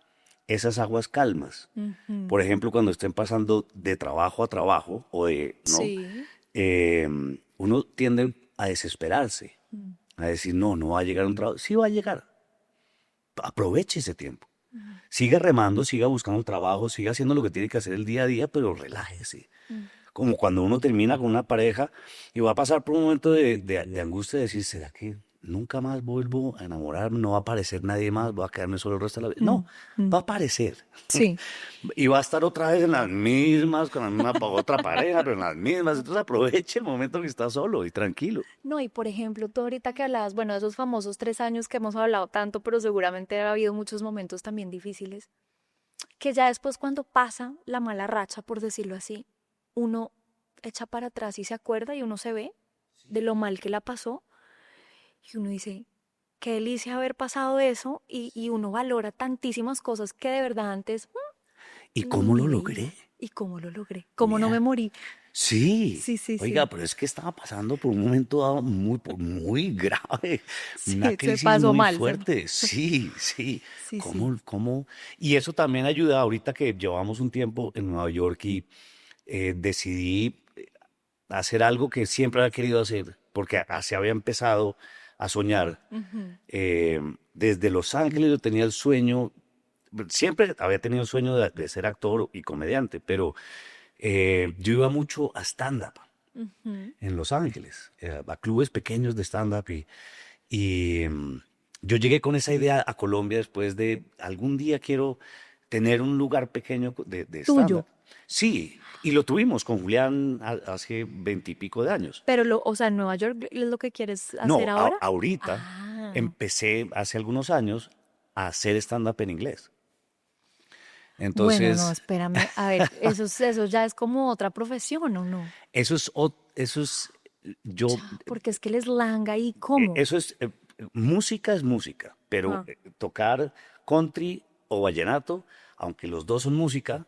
esas aguas calmas. Ujú. Por ejemplo, cuando estén pasando de trabajo a trabajo, ¿no? Sí. Uno tiende a desesperarse, Mm. a decir, no, no va a llegar un trabajo. Sí va a llegar, aproveche ese tiempo. Siga remando, siga buscando el trabajo, siga haciendo lo que tiene que hacer el día a día, pero relájese. Mm. Como cuando uno termina con una pareja y va a pasar por un momento de angustia, de decir, ¿será que nunca más vuelvo a enamorarme? No va a aparecer nadie más, voy a quedarme solo el resto de la vida. No, Mm. Mm. va a aparecer. Sí. Y va a estar otra vez en las mismas, con la misma otra pareja, pero en las mismas. Entonces aproveche el momento que está solo y tranquilo. No, y por ejemplo, tú ahorita que hablabas, bueno, de esos famosos 3 años que hemos hablado tanto, pero seguramente ha habido muchos momentos también difíciles. que ya después cuando pasa la mala racha, por decirlo así, uno echa para atrás y se acuerda y uno se ve de lo mal que la pasó y uno dice, qué delicia haber pasado eso y uno valora tantísimas cosas que de verdad antes ¿Y cómo lo ni logré? veía. ¿Y cómo lo logré? ¿Cómo no Mira. me morí? Sí. Sí, sí, Oiga, sí. pero es que estaba pasando por un momento dado muy grave, una Sí, se crisis pasó muy mal. fuerte. Sí, sí. Sí, sí. ¿Cómo? Y eso también ayuda ahorita que llevamos un tiempo en Nueva York y decidí hacer algo que siempre había querido hacer, porque se había empezado a soñar. Ujú. Desde Los Ángeles yo tenía el sueño, siempre había tenido el sueño de ser actor y comediante, pero yo iba mucho a stand-up Ujú. en Los Ángeles, a clubes pequeños de stand-up yo llegué con esa idea a Colombia después de algún día quiero tener un lugar pequeño de stand-up. Tuyo. Sí, y lo tuvimos con Julián hace 20 y pico de años. Pero, o sea, en Nueva York es lo que quieres hacer No, ahora. ahorita Ah, empecé hace algunos años a hacer stand-up en inglés. bueno, no, Entonces, espérame. A ver, eso ya es como otra profesión, ¿o no? eso es, yo, Porque es que el slang ahí, ¿cómo? eso es música, pero Ah, tocar country o vallenato, aunque los dos son música,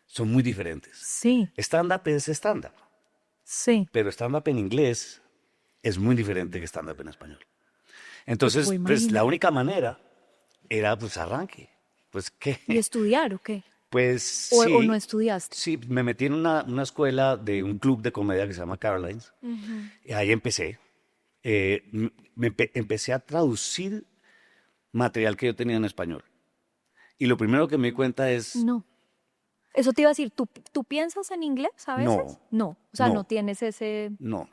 son muy diferentes. sí, Stand-up es stand-up, sí. pero stand-up en inglés es muy diferente que stand-up en español. Me Entonces, puedo pues la imaginar. única manera era pues arranque. Pues qué, ¿Y estudiar o qué? pues ¿O no sí, estudiaste? sí, me metí en una escuela de un club de comedia que se llama Carolines Ujú. y ahí empecé. Empecé a traducir material que yo tenía en español. Y lo primero que me di cuenta es, No. Eso te iba a decir, ¿tú piensas en inglés a veces? no, No, o sea, no no, tienes ese, no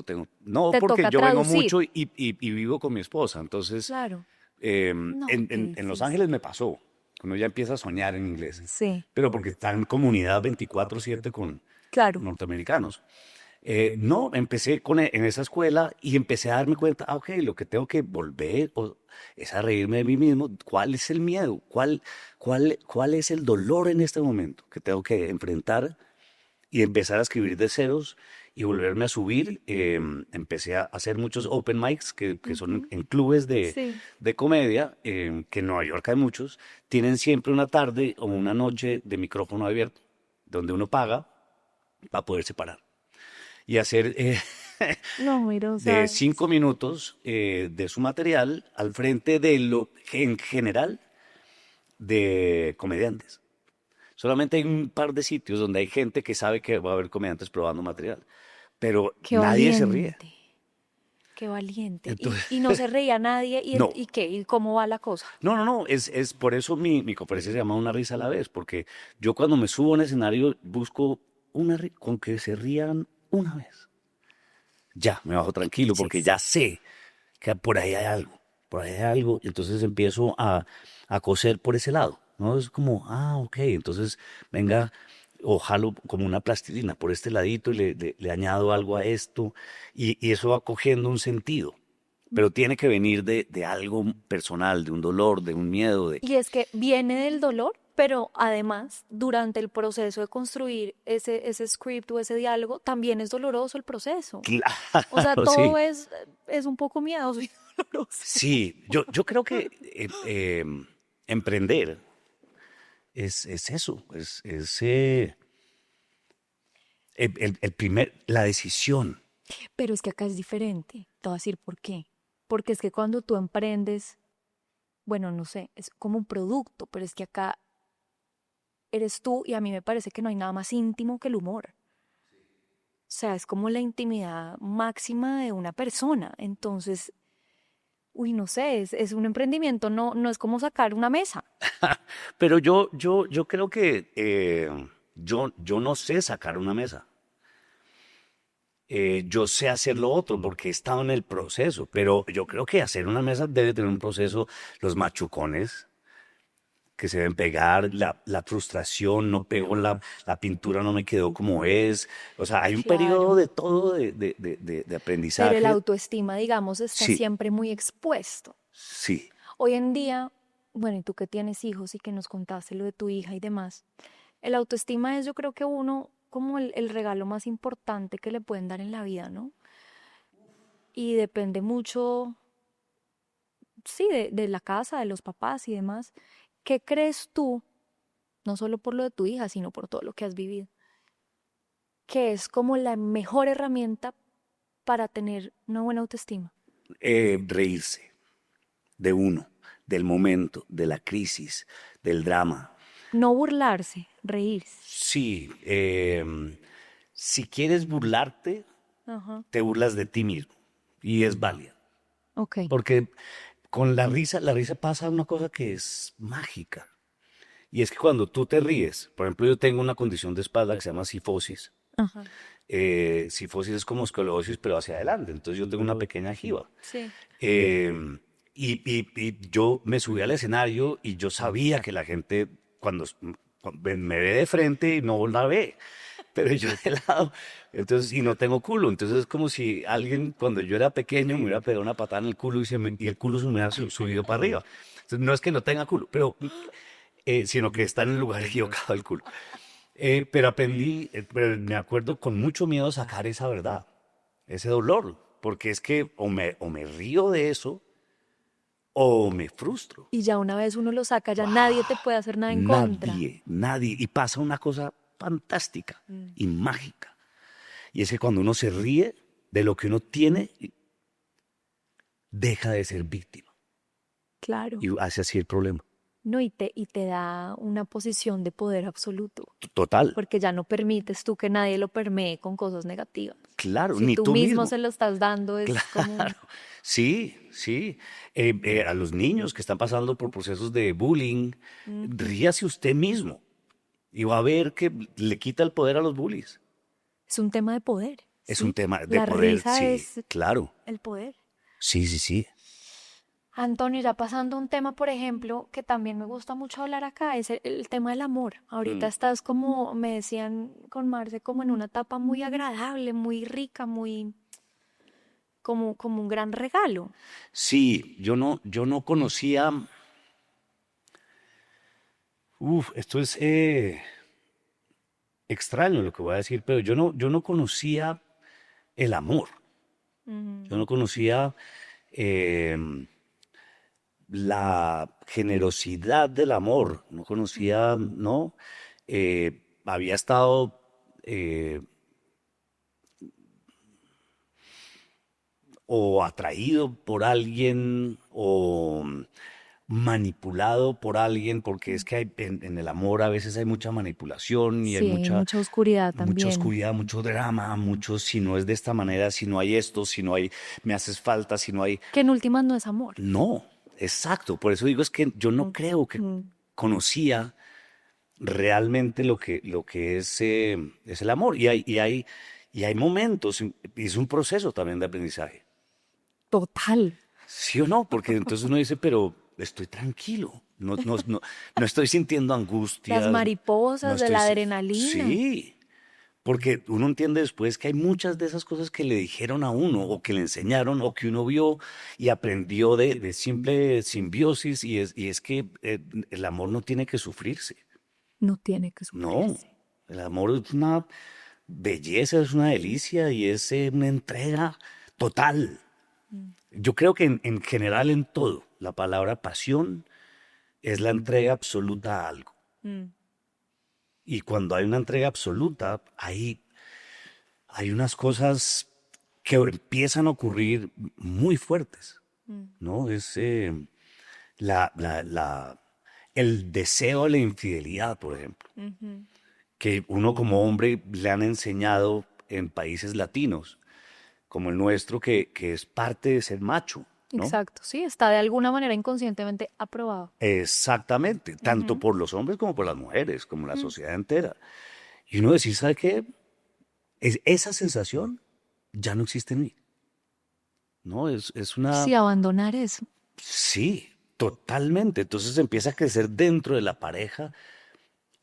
tengo. No, te porque toca yo vengo traducir. mucho y vivo con mi esposa. Entonces, Claro. en, No, qué en Los difícil. Ángeles me pasó. Uno ya empieza a soñar en inglés. Sí, Pero porque está en comunidad 24/7 con claro. norteamericanos. No, empecé en esa escuela y empecé a darme cuenta, ok, lo que tengo que volver es a reírme de mí mismo. ¿Cuál es el miedo? ¿Cuál es el dolor en este momento que tengo que enfrentar y empezar a escribir de ceros y volverme a subir? Empecé a hacer muchos open mics que son Ujú. en clubes Sí. de comedia, que en Nueva York hay muchos. Tienen siempre una tarde o una noche de micrófono abierto, donde uno paga para poderse parar y hacer No, mira, o de sea, 5 minutos de su material al frente de lo en general de comediantes. Solamente hay un par de sitios donde hay gente que sabe que va a haber comediantes probando material, pero qué nadie se ríe. valiente, qué valiente. Entonces, Y no se reía nadie, no, ¿y qué? ¿Y cómo va la cosa? no, es por eso mi conferencia se llama Una risa a la vez, porque yo cuando me subo a un escenario busco con que se rían una vez. Ya, me bajo tranquilo porque Puchis. ya sé que por ahí hay algo, y entonces empiezo a coser por ese lado, ¿no? Es como, ok, entonces venga, o jalo como una plastilina por este ladito y le añado algo a esto, y eso va cogiendo un sentido, pero tiene que venir de algo personal, de un dolor, de un miedo, de... Y es que viene del dolor, pero además, durante el proceso de construir ese script o ese diálogo, también es doloroso el proceso. O sea, Claro, todo sí. es un poco miedoso y doloroso. Sí, yo creo que emprender es eso, la decisión. Pero es que acá es diferente. Te voy a decir por qué. Porque es que cuando tú emprendes, bueno, no sé, es como un producto, pero es que acá eres tú y a mí me parece que no hay nada más íntimo que el humor. O sea, es como la intimidad máxima de una persona. Entonces, uy, no sé, es un emprendimiento, no es como sacar una mesa. Pero yo creo que yo no sé sacar una mesa. Yo sé hacer lo otro porque he estado en el proceso, pero yo creo que hacer una mesa debe tener un proceso, los machucones que se deben pegar, la frustración, no pegó la pintura, no me quedó como es. O sea, hay un periodo Claro. de todo de Pero el aprendizaje. autoestima, digamos, está Sí, siempre muy expuesto. sí, Hoy en día, bueno, y tú que tienes hijos y que nos contaste lo de tu hija y demás, el autoestima es, yo creo que uno, como el regalo más importante que le pueden dar en la vida, ¿no? Y depende mucho, sí, de la casa, de los papás y demás. ¿Qué crees tú, no solo por lo de tu hija, sino por todo lo que has vivido, que es como la mejor herramienta para tener una buena autoestima? Reírse de uno, del momento, de la crisis, del drama. No burlarse, reírse. Sí, si quieres burlarte, Ajá, te burlas de ti mismo y es válida. ok. Porque con la risa pasa una cosa que es mágica. Y es que cuando tú te ríes, por ejemplo, yo tengo una condición de espalda que se llama cifosis. Ajá, Cifosis es como escoliosis, pero hacia adelante. Entonces yo tengo una pequeña jiba. sí. Y yo me subí al escenario y yo sabía que la gente cuando me ve de frente no la ve, pero yo de lado, entonces, y no tengo culo. Entonces es como si alguien cuando yo era pequeño me hubiera pegado una patada en el culo y el culo se me hubiera subido para arriba. Entonces, no es que no tenga culo, pero, sino que está en el lugar equivocado el culo. Pero aprendí, pero me acuerdo con mucho miedo sacar esa verdad, ese dolor, porque es que o me río de eso o me frustro. Y ya una vez uno lo saca, ya nadie te puede hacer nada en contra. Nadie. Y pasa una cosa fantástica y mágica. Y es que cuando uno se ríe de lo que uno tiene, deja de ser víctima. Claro. Y hace así el problema. No, y te da una posición de poder absoluto, Total. porque ya no permites tú que nadie lo permee con cosas negativas. Claro, Si ni tú tú mismo mismo. se lo estás dando, es como... Claro. Sí, sí. A los niños que están pasando por procesos de bullying, ríase usted mismo y va a ver que le quita el poder a los bullies. Es un tema de poder. Es ¿sí? un tema de La poder, risa sí, es claro. el poder. Sí, sí, sí. Antonio, ya pasando a un tema, por ejemplo, que también me gusta mucho hablar acá, es el tema del amor. Ahorita estás como, me decían con Marce, como en una etapa muy agradable, muy rica, muy, como un gran regalo. Sí, yo no conocía. Esto es extraño lo que voy a decir, pero yo no conocía el amor. Yo no conocía la generosidad del amor. No conocía, ¿no? Había estado o atraído por alguien o manipulado por alguien, porque es que en el amor a veces hay mucha manipulación y hay Sí, hay mucha oscuridad mucha también. oscuridad, mucho drama, mucho si no es de esta manera, si no hay esto, si no hay, me haces falta, si no hay... Que en últimas no es amor. No, exacto, por eso digo es que yo no creo que conocía realmente lo que es el amor y hay momentos, y es un proceso también de aprendizaje. Total. ¿Sí o no? Porque entonces uno dice, pero estoy tranquilo, no estoy sintiendo angustia. Las mariposas de la adrenalina. Sí, porque uno entiende después que hay muchas de esas cosas que le dijeron a uno o que le enseñaron o que uno vio y aprendió de simple simbiosis y es que el amor no tiene que sufrirse. No tiene que No, sufrirse. el amor es una belleza, es una delicia y es una entrega total. Yo creo que en general en todo, la palabra pasión es la entrega absoluta a algo. Y cuando hay una entrega absoluta, hay unas cosas que empiezan a ocurrir muy fuertes, ¿no? Es el deseo de la infidelidad, por ejemplo, que uno como hombre le han enseñado en países latinos, como el nuestro, que es parte de ser macho, ¿no? Exacto, sí, está de alguna manera inconscientemente aprobado. Exactamente, tanto por los hombres como por las mujeres, como la sociedad entera. Y uno decir, ¿sabe qué? Esa sensación ya no existe en mí. ¿No? Es una... Sí, abandonar eso. Sí, totalmente. Entonces empieza a crecer dentro de la pareja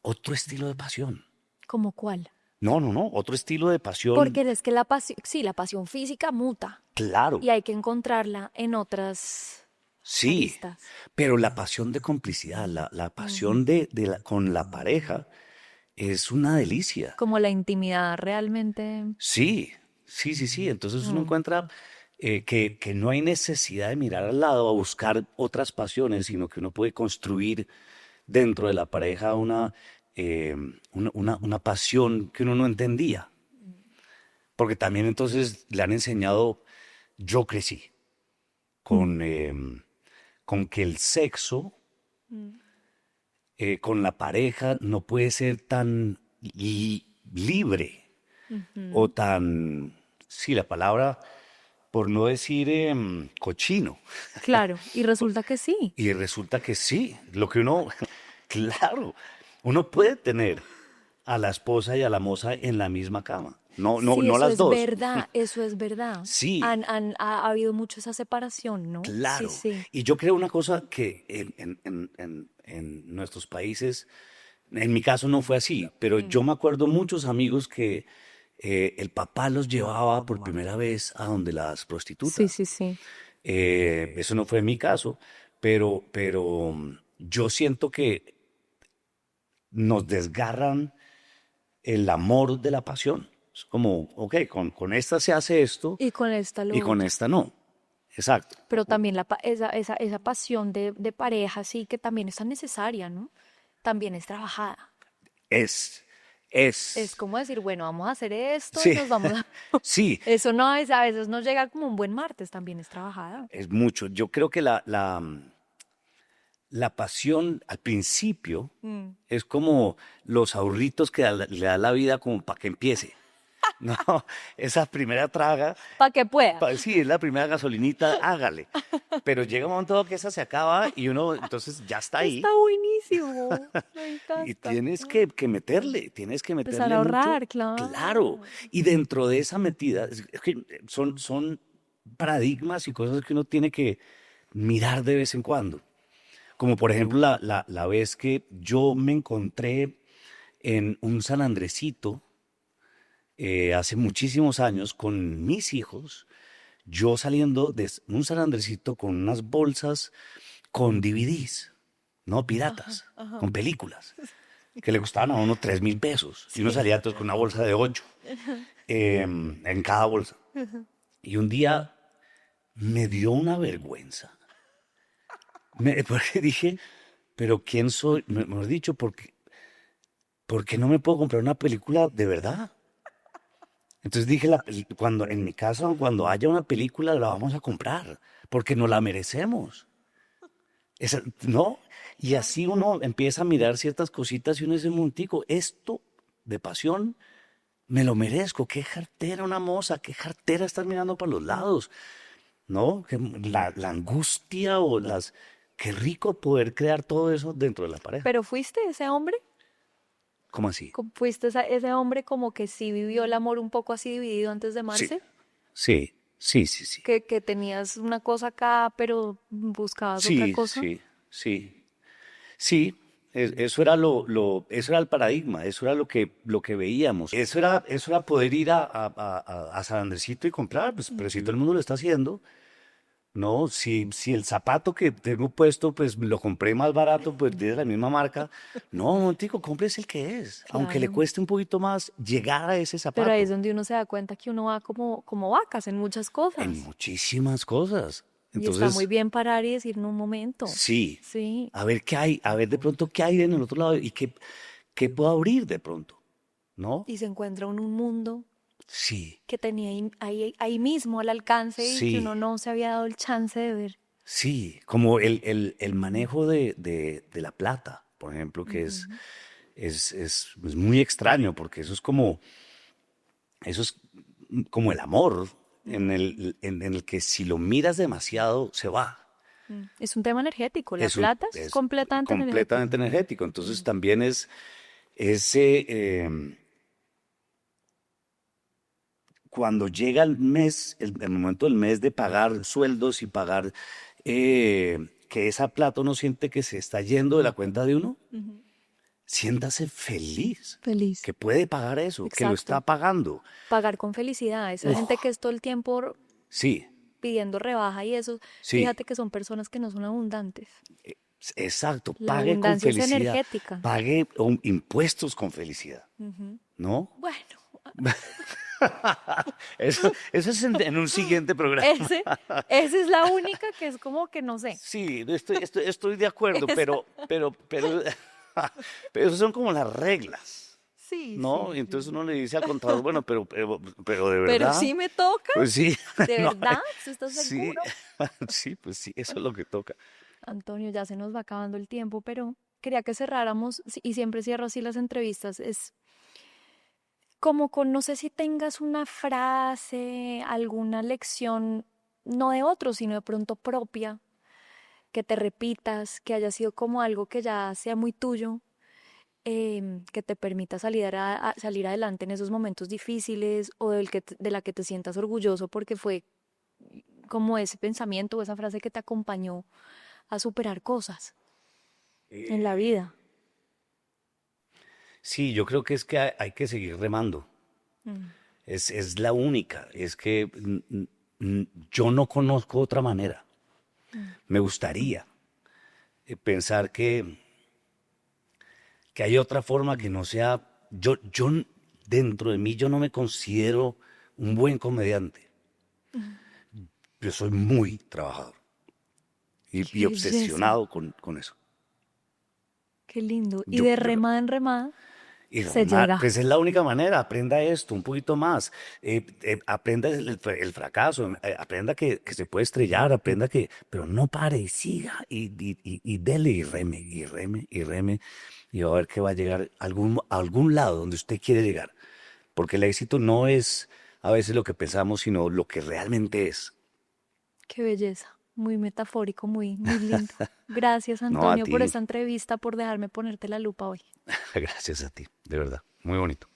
otro estilo de pasión. ¿Cómo cuál? No, otro estilo de pasión. Porque es que la pasión, sí, la pasión física muta Claro. y hay que encontrarla en otras Sí, aristas. pero la pasión de complicidad, la pasión con la pareja es una delicia. Como la intimidad realmente. Sí, sí, sí, sí. Entonces uno Mm, encuentra que no hay necesidad de mirar al lado a buscar otras pasiones, sino que uno puede construir dentro de la pareja eh, una pasión que uno no entendía. Porque también entonces le han enseñado, yo crecí mm, con que el sexo mm. con la pareja no puede ser tan libre o Ujú. tan, sí, la palabra, por no decir cochino. Claro, y resulta que sí. Y resulta que sí, lo que uno, claro, uno puede tener a la esposa y a la moza en la misma cama. No, no, Sí, no eso las es dos. verdad, eso es verdad. Sí, Ha habido mucho esa separación, ¿no? Sí, claro. sí. Y yo creo una cosa que en nuestros países, en mi caso no fue así, pero Mm. yo me acuerdo muchos amigos que el papá los llevaba por primera vez a donde las Sí, prostitutas. sí, sí. Eso no fue mi caso, pero yo siento que nos desgarran el amor de la pasión. Es como, ok, con esta se hace esto Y con esta y lo con otro. esta no. Exacto. Pero también esa pasión de pareja, sí, que también es tan necesaria, ¿no? También es trabajada. Es, Es es, como decir, bueno, vamos a hacer esto y sí, nos vamos a... sí, Eso no es, a veces no llega como un buen martes, también es trabajada. es mucho. Yo creo que la pasión al principio Mm. es como los ahorritos que le da la vida como para que empiece. No, esa primera traga, Para que pueda. sí, es la primera gasolinita, hágale. Pero llega un momento que esa se acaba y uno entonces ya está Está ahí buenísimo. Me y encanta. tienes tienes que Empezar a meterle mucho, ahorrar, claro. claro. Y dentro de esa metida, es que son paradigmas y cosas que uno tiene que mirar de vez en cuando. Como por ejemplo la vez que yo me encontré en un San Andresito hace muchísimos años con mis hijos, yo saliendo de un San Andresito con unas bolsas con DVDs, no Ajá, piratas, ajá. con películas, que le costaban a uno 3.000 pesos. Y uno Sí. salía entonces con una bolsa de 8 en cada bolsa. Y un día me dio una vergüenza. Porque dije, pero ¿quién soy? Mejor dicho, ¿por qué no me puedo comprar una película de verdad? Entonces dije, cuando en mi casa, cuando haya una película, la vamos a comprar, porque nos la merecemos. ¿No? Y así uno empieza a mirar ciertas cositas y uno dice, un momentico, esto de pasión me lo merezco. Qué jartera una moza, qué jartera estar mirando para los lados, ¿no? La angustia o las... Qué rico poder crear todo eso dentro de la pareja. ¿Pero fuiste ese hombre? ¿Cómo así? ¿Fuiste ese hombre como que sí vivió el amor un poco así dividido antes de Sí, amarse? sí, sí, sí, sí. Que tenías una cosa acá, pero buscabas otra Sí, cosa. sí, sí. Sí, eso era eso era el paradigma, eso era lo que veíamos. Eso era poder ir a San Andresito y comprar, pues, pero si todo el mundo lo está haciendo, no, si el zapato que tengo puesto, pues lo compré más barato, pues de la misma marca, no, montico, compres el que es, aunque le Claro. cueste un poquito más llegar a ese Pero ahí es zapato, donde uno se da cuenta que uno va como vacas en muchas en cosas. muchísimas cosas. Y está muy Entonces, bien parar y decir en un momento. sí, Sí. a ver qué hay, a ver de pronto qué hay en el otro lado y qué puedo abrir de pronto, ¿no? Y se encuentra en un mundo Sí, que tenía ahí mismo al alcance y que uno sí, no se había dado el chance de ver. sí, como el manejo de la plata, por ejemplo, que Ujú. es muy extraño, porque eso es como el amor, en el que si lo miras demasiado, se va. Es un tema energético. La Es plata es es completamente completamente energético. energético. Entonces también es ese, cuando llega el mes, el momento del mes de pagar sueldos y pagar que esa plata uno siente que se está yendo de la cuenta de uno, Ujú. siéntase feliz, Feliz. que puede pagar eso, que lo está Exacto. pagando. Pagar con felicidad. Esa gente que Uf, es todo el tiempo sí, pidiendo rebaja y eso, Sí, fíjate que son personas que no son abundantes. exacto. La Pague con abundancia es felicidad. energética. Pague impuestos con felicidad, Ujú. ¿no? Bueno, Eso es en un siguiente programa. esa es la única que es como que no sé. Sí, estoy de acuerdo, pero esas son como las reglas, Sí, ¿no? sí, Y entonces sí. uno le dice al contador, bueno, pero de Pero verdad, sí me toca, pues sí, ¿de no, verdad? ¿Tú estás sí, seguro? sí, pues sí, eso es lo que toca. Antonio, ya se nos va acabando el tiempo, pero quería que cerráramos, y siempre cierro así las entrevistas, es como con, no sé si tengas una frase, alguna lección, no de otros, sino de pronto propia, que te repitas, que haya sido como algo que ya sea muy tuyo, que te permita salir adelante en esos momentos difíciles o de la que te sientas orgulloso porque fue como ese pensamiento o esa frase que te acompañó a superar cosas en la vida. Sí, yo creo que es que hay que seguir remando. Mm. Es la única. Es que yo no conozco otra manera. Me gustaría pensar que hay otra forma que no sea. Dentro de mí, yo no me considero un buen comediante. Yo soy muy trabajador Qué y belleza, obsesionado con eso. qué lindo. Y Yo, de yo, remada en remada Y se remar, llega. pues es la única manera, aprenda esto un poquito más, aprenda el fracaso, aprenda que se puede estrellar, aprenda pero no pare y siga y dele y reme, y reme, y reme, y va a ver que va a llegar a algún lado donde usted quiere llegar, porque el éxito no es a veces lo que pensamos, sino lo que realmente es. Qué belleza. Muy metafórico, muy, muy lindo. Gracias, No a Antonio, por ti, esta entrevista, por dejarme ponerte la lupa hoy. gracias a ti, de verdad, muy bonito.